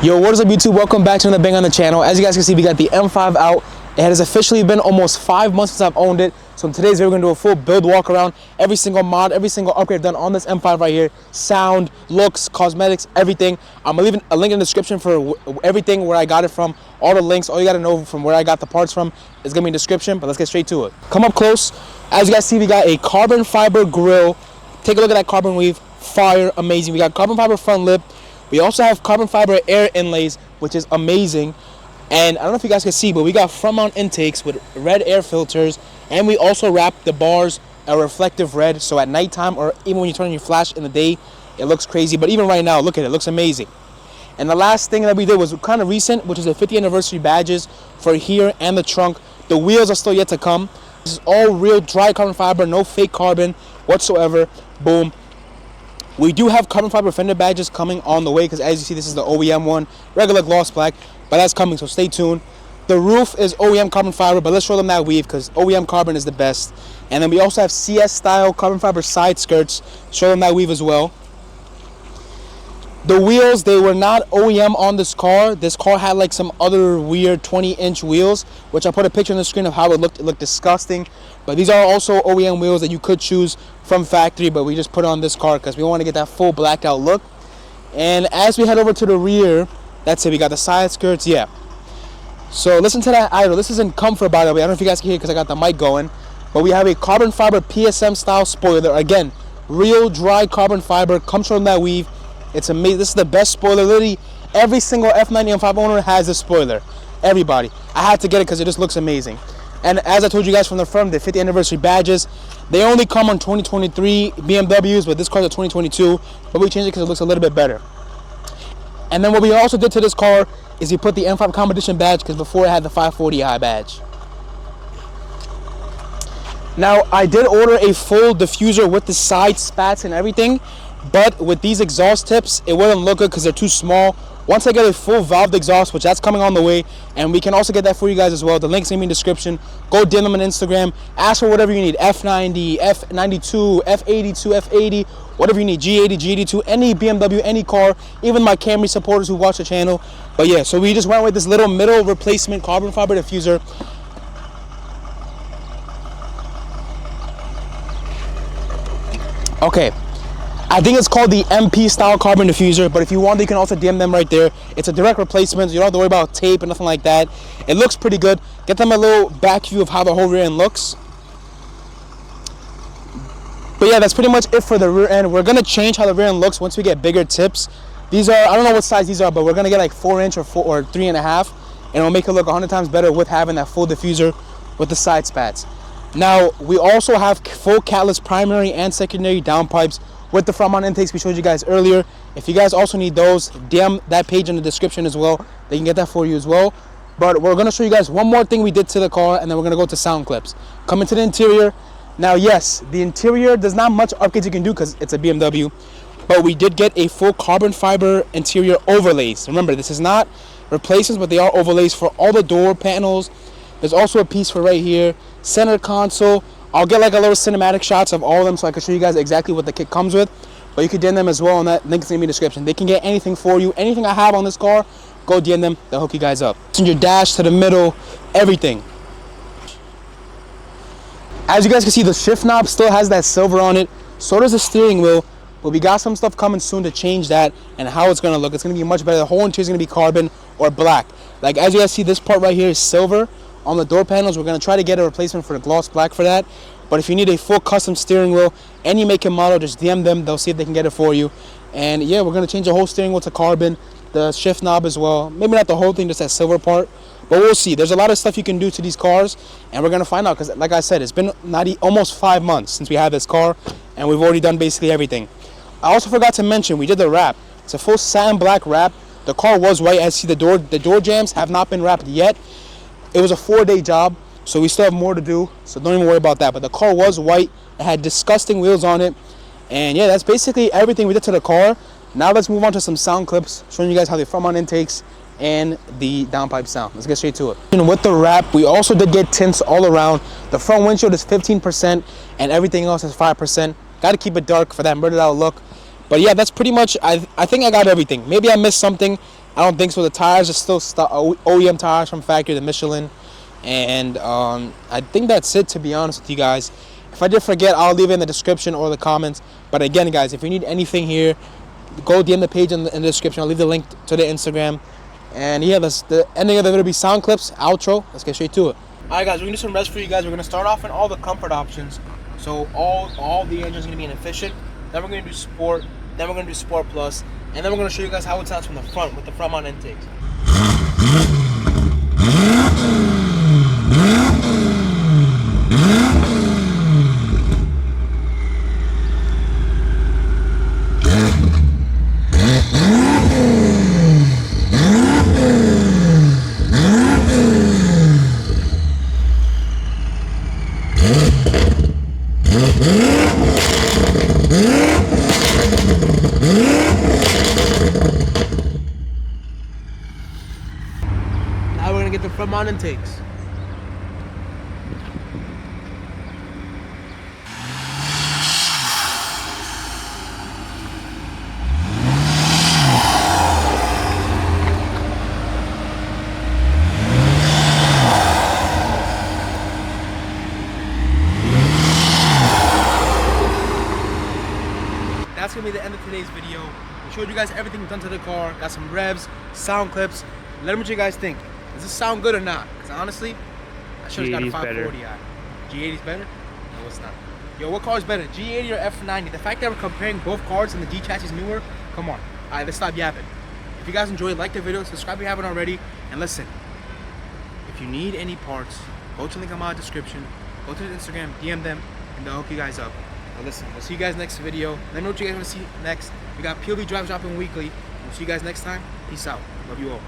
Yo, what is up YouTube? Welcome back to another bang on the channel. As you guys can see, we got the M5 out. It has officially been almost 5 months since I've owned it. So in today's video, we're gonna do a full build walk around. Every single mod, every single upgrade done on this M5 right here. Sound, looks, cosmetics, everything. I'm gonna leave a link in the description for everything, where I got it from. All the links, all you gotta know from where I got the parts from is gonna be in the description, but let's get straight to it. Come up close. As you guys see, we got a carbon fiber grille. Take a look at that carbon weave. Fire, amazing. We got carbon fiber front lip. We also have carbon fiber air inlays, which is amazing. And I don't know if you guys can see, but we got front mount intakes with red air filters. And we also wrapped the bars a reflective red. So at nighttime, or even when you turn on your flash in the day, it looks crazy. But even right now, look at it, it looks amazing. And the last thing that we did was kind of recent, which is the 50th anniversary badges for here and the trunk. The wheels are still yet to come. This is all real dry carbon fiber, no fake carbon whatsoever. Boom. We do have carbon fiber fender badges coming on the way, because as you see, this is the OEM one, regular gloss black, but that's coming, so stay tuned. The roof is OEM carbon fiber, but let's show them that weave because OEM carbon is the best. And then we also have CS style carbon fiber side skirts, show them that weave as well. The wheels, they were not OEM on this car. This car had like some other weird 20-inch wheels, which I put a picture on the screen of how it looked. It looked disgusting. But these are also OEM wheels that you could choose from factory, but we just put on this car because we want to get that full blacked out look. And as we head over to the rear, that's it. We got the side skirts, yeah. So listen to that idle. This is in comfort, by the way. I don't know if you guys can hear because I got the mic going. But we have a carbon fiber PSM style spoiler. Again, real dry carbon fiber. Comes from that weave. It's amazing. This is the best spoiler. Literally, every single F90 M5 owner has this spoiler. Everybody. I had to get it because it just looks amazing. And as I told you guys from the front, the 50th anniversary badges, they only come on 2023 BMWs, but this car's a 2022. But we changed it because it looks a little bit better. And then what we also did to this car is we put the M5 competition badge, because before it had the 540i badge. Now, I did order a full diffuser with the side spats and everything. But with these exhaust tips, it wouldn't look good because they're too small. Once I get a full valved exhaust, which that's coming on the way, and we can also get that for you guys as well. The link's in the description. Go DM them on Instagram. Ask for whatever you need. F90, F92, F82, F80, whatever you need. G80, G82, any BMW, any car, even my Camry supporters who watch the channel. But yeah, so we just went with this little middle replacement carbon fiber diffuser. Okay. I think it's called the MP style carbon diffuser, but if you want, you can also DM them right there. It's a direct replacement, so you don't have to worry about tape and nothing like that. It looks pretty good. Get them a little back view of how the whole rear end looks. But yeah, that's pretty much it for the rear end. We're gonna change how the rear end looks once we get bigger tips. These are, I don't know what size these are, but we're gonna get like 4-inch or 3.5, and it'll make it look 100 times better with having that full diffuser with the side spats. Now, we also have full catless primary and secondary downpipes with the front mount intakes we showed you guys earlier. If you guys also need those, DM that page in the description as well. They can get that for you as well. But we're gonna show you guys one more thing we did to the car, and then we're gonna go to sound clips. Coming to the interior. Now, yes, the interior, there's not much upgrades you can do because it's a BMW, but we did get a full carbon fiber interior overlays. Remember, this is not replacements, but they are overlays for all the door panels. There's also a piece for right here, center console. I'll get like a little cinematic shots of all of them so I can show you guys exactly what the kit comes with. But you can DM them as well, on that link in the description. They can get anything for you. Anything I have on this car, go DM them. They'll hook you guys up. Send your dash to the middle, everything. As you guys can see, the shift knob still has that silver on it. So does the steering wheel. But we got some stuff coming soon to change that and how it's going to look. It's going to be much better. The whole interior is going to be carbon or black. Like as you guys see, this part right here is silver. On the door panels, we're going to try to get a replacement for the gloss black for that. But if you need a full custom steering wheel, any make and model, just DM them. They'll see if they can get it for you. And yeah, we're going to change the whole steering wheel to carbon, the shift knob as well. Maybe not the whole thing, just that silver part. But we'll see. There's a lot of stuff you can do to these cars, and we're going to find out. Because like I said, it's been almost 5 months since we had this car, and we've already done basically everything. I also forgot to mention, we did the wrap. It's a full satin black wrap. The car was white. As you see, the door jambs have not been wrapped yet. It was a 4-day job, so we still have more to do, so don't even worry about that. But the car was white. It had disgusting wheels on it. And yeah, that's basically everything we did to the car. Now let's move on to some sound clips, showing you guys how the front mount intakes and the downpipe sound. Let's get straight to it. And with the wrap, we also did get tints all around. The front windshield is 15%, and everything else is 5%. Got to keep it dark for that murdered out look. But yeah, that's pretty much, I think I got everything. Maybe I missed something. I don't think so. The tires are still OEM tires from factory, the Michelin. And I think that's it, to be honest with you guys. If I did forget, I'll leave it in the description or the comments. But again, guys, if you need anything here, go DM the page in the description. I'll leave the link to the Instagram. And yeah, the ending of the video will be sound clips, outro. Let's get straight to it. Alright guys, we're gonna do some rest for you guys. We're gonna start off in all the comfort options. So all the engines are gonna be in efficient. Then we're gonna do sport. Then we're gonna do sport plus. And then we're gonna show you guys how it sounds from the front with the front mount intakes. Now we're gonna get the front mount intakes. That's gonna be the end of today's video. We showed you guys everything we've done to the car. Got some revs, sound clips. Let me know what you guys think. Does this sound good or not? Because honestly, I should have got a 540 out. G80's better? No, it's not. Yo, what car is better, G80 or F90? The fact that we're comparing both cars and the G chassis is newer, come on. Alright, let's stop yapping. If you guys enjoyed, like the video, subscribe if you haven't already, and listen, if you need any parts, go to the link in my description, go to the Instagram, DM them, and they'll hook you guys up. Now listen, we'll see you guys next video. Let me know what you guys want to see next. We got POV drives dropping weekly. We'll see you guys next time. Peace out. Love you all.